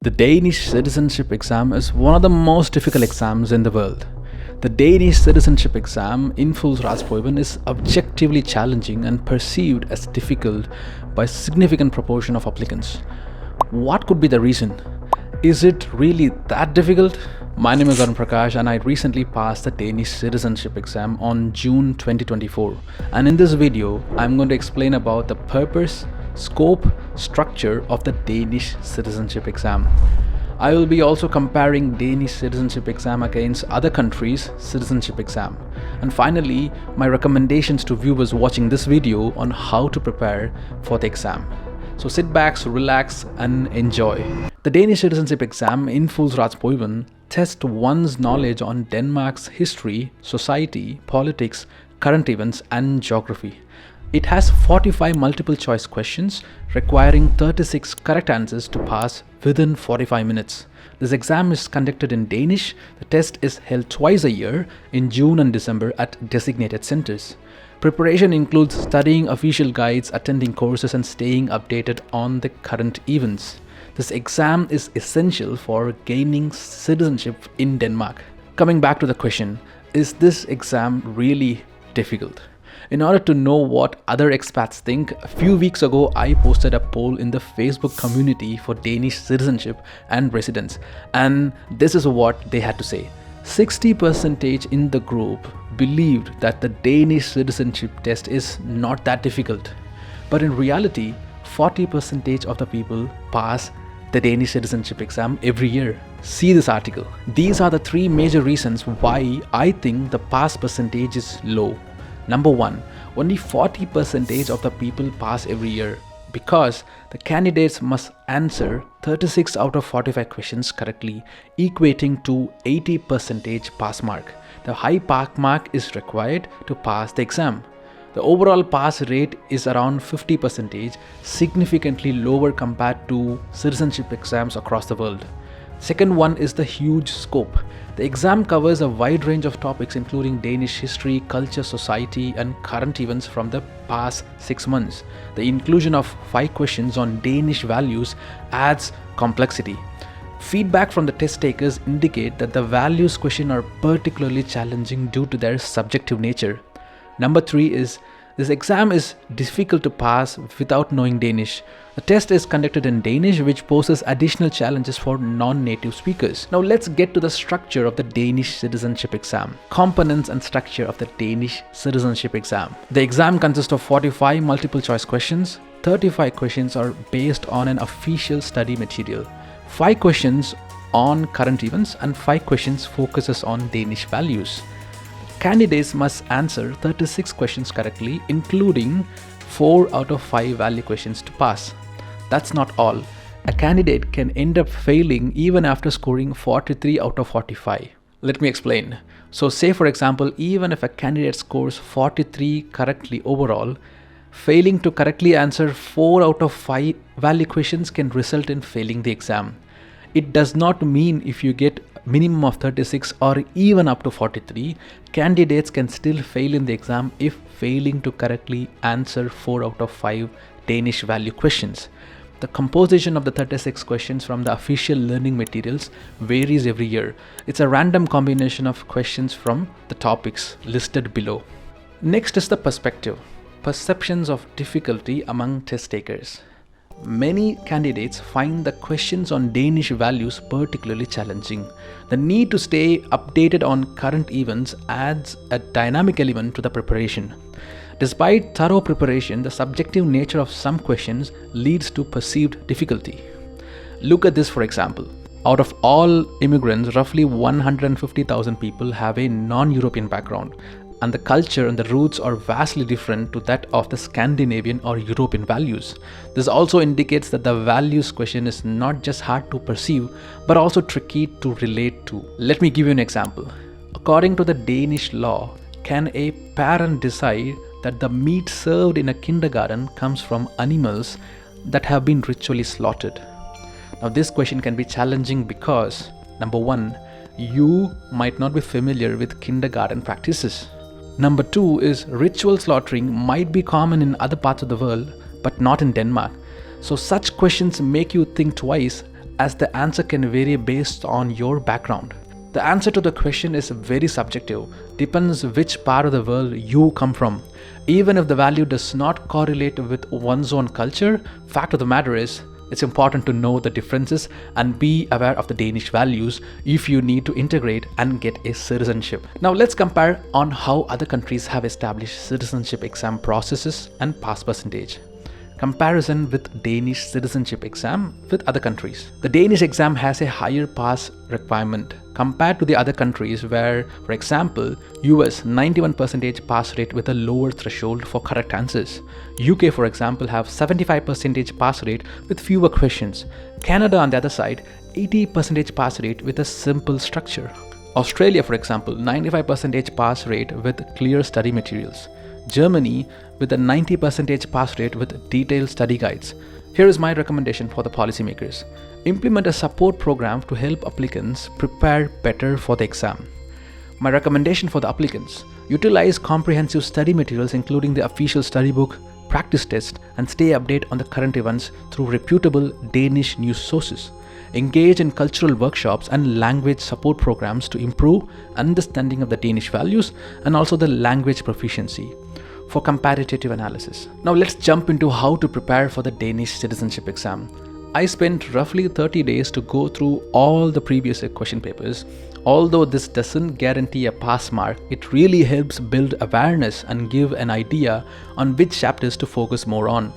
The Danish citizenship exam is one of the most difficult exams in the world. The Danish citizenship exam, indfødsretsprøven, is objectively challenging and perceived as difficult by a significant proportion of applicants. What could be the reason? Is it really that difficult? My name is Arun Prakash and I recently passed the Danish citizenship exam on June 2024. And in this video, I'm going to explain about the purpose, scope, structure of the Danish citizenship exam. I will be also comparing Danish citizenship exam against other countries' citizenship exam. And finally, my recommendations to viewers watching this video on how to prepare for the exam. So sit back, relax and enjoy. The Danish citizenship exam, indfødsretsprøven, tests one's knowledge on Denmark's history, society, politics, current events and geography. It has 45 multiple choice questions requiring 36 correct answers to pass within 45 minutes. This exam is conducted in Danish. The test is held twice a year in June and December at designated centers. Preparation includes studying official guides, attending courses and staying updated on the current events. This exam is essential for gaining citizenship in Denmark. Coming back to the question, is this exam really difficult? In order to know what other expats think, a few weeks ago I posted a poll in the Facebook community for Danish citizenship and residence, and this is what they had to say. 60% in the group believed that the Danish citizenship test is not that difficult. But in reality, 40% of the people pass the Danish citizenship exam every year. See this article. These are the three major reasons why I think the pass percentage is low. Number one, only 40% of the people pass every year because the candidates must answer 36 out of 45 questions correctly, equating to 80% pass mark. The high pass mark is required to pass the exam. The overall pass rate is around 50%, significantly lower compared to citizenship exams across the world. Second one is the huge scope. The exam covers a wide range of topics including Danish history, culture, society and current events from the past 6 months. The inclusion of 5 questions on Danish values adds complexity. Feedback from the test takers indicate that the values question are particularly challenging due to their subjective nature. Number 3 is this exam is difficult to pass without knowing Danish. The test is conducted in Danish, which poses additional challenges for non-native speakers. Now let's get to the structure of the Danish citizenship exam. Components and structure of the Danish citizenship exam. The exam consists of 45 multiple choice questions. 35 questions are based on an official study material. 5 questions on current events and 5 questions focuses on Danish values. Candidates must answer 36 questions correctly, including 4 out of 5 valid questions to pass. That's not all. A candidate can end up failing even after scoring 43 out of 45. Let me explain. So say for example, even if a candidate scores 43 correctly overall, failing to correctly answer 4 out of 5 valid questions can result in failing the exam. It does not mean if you get minimum of 36 or even up to 43, candidates can still fail in the exam if failing to correctly answer 4 out of 5 Danish value questions. The composition of the 36 questions from the official learning materials varies every year. It's a random combination of questions from the topics listed below. Next is the perspective. Perceptions of difficulty among test takers. Many candidates find the questions on Danish values particularly challenging. The need to stay updated on current events adds a dynamic element to the preparation. Despite thorough preparation, the subjective nature of some questions leads to perceived difficulty. Look at this for example. Out of all immigrants, roughly 150,000 people have a non-European background, and the culture and the roots are vastly different to that of the Scandinavian or European values. This also indicates that the values question is not just hard to perceive, but also tricky to relate to. Let me give you an example. According to the Danish law, can a parent decide that the meat served in a kindergarten comes from animals that have been ritually slaughtered? Now this question can be challenging because, number 1, you might not be familiar with kindergarten practices. Number 2 is ritual slaughtering might be common in other parts of the world, but not in Denmark. So such questions make you think twice as the answer can vary based on your background. The answer to the question is very subjective, depends which part of the world you come from. Even if the value does not correlate with one's own culture, fact of the matter is, it's important to know the differences and be aware of the Danish values if you need to integrate and get a citizenship. Now let's compare on how other countries have established citizenship exam processes and pass percentage. Comparison with Danish citizenship exam with other countries. The Danish exam has a higher pass requirement compared to the other countries where, for example, US 91% pass rate with a lower threshold for correct answers. UK, for example, have 75% pass rate with fewer questions. Canada, on the other side, 80% pass rate with a simple structure. Australia, for example, 95% pass rate with clear study materials. Germany with a 90% pass rate with detailed study guides. Here is my recommendation for the policymakers. Implement a support program to help applicants prepare better for the exam. My recommendation for the applicants: utilize comprehensive study materials including the official study book, practice test, and stay updated on the current events through reputable Danish news sources. Engage in cultural workshops and language support programs to improve understanding of the Danish values and also the language proficiency for comparative analysis. Now let's jump into how to prepare for the Danish citizenship exam. I spent roughly 30 days to go through all the previous question papers. Although this doesn't guarantee a pass mark, it really helps build awareness and give an idea on which chapters to focus more on.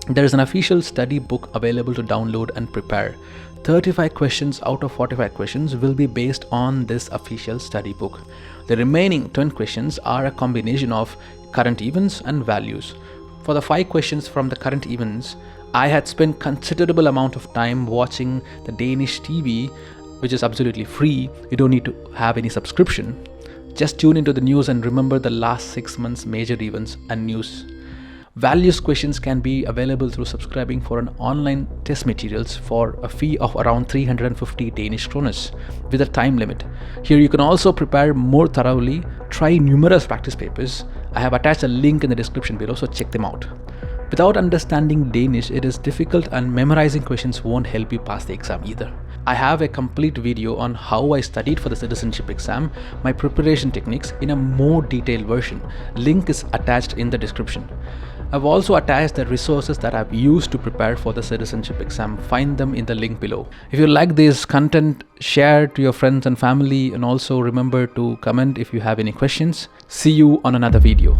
There is an official study book available to download and prepare. 35 questions out of 45 questions will be based on this official study book. The remaining 10 questions are a combination of current events and values. For the 5 questions from the current events, I had spent considerable amount of time watching the Danish TV, which is absolutely free. You don't need to have any subscription. Just tune into the news and remember the last 6 months' major events and news. Values questions can be available through subscribing for an online test materials for a fee of around 350 Danish kroners with a time limit. Here you can also prepare more thoroughly, try numerous practice papers. I have attached a link in the description below, so check them out. Without understanding Danish, it is difficult and memorizing questions won't help you pass the exam either. I have a complete video on how I studied for the citizenship exam, my preparation techniques in a more detailed version. Link is attached in the description. I've also attached the resources that I've used to prepare for the citizenship exam. Find them in the link below. If you like this content, share to your friends and family, and also remember to comment if you have any questions. See you on another video.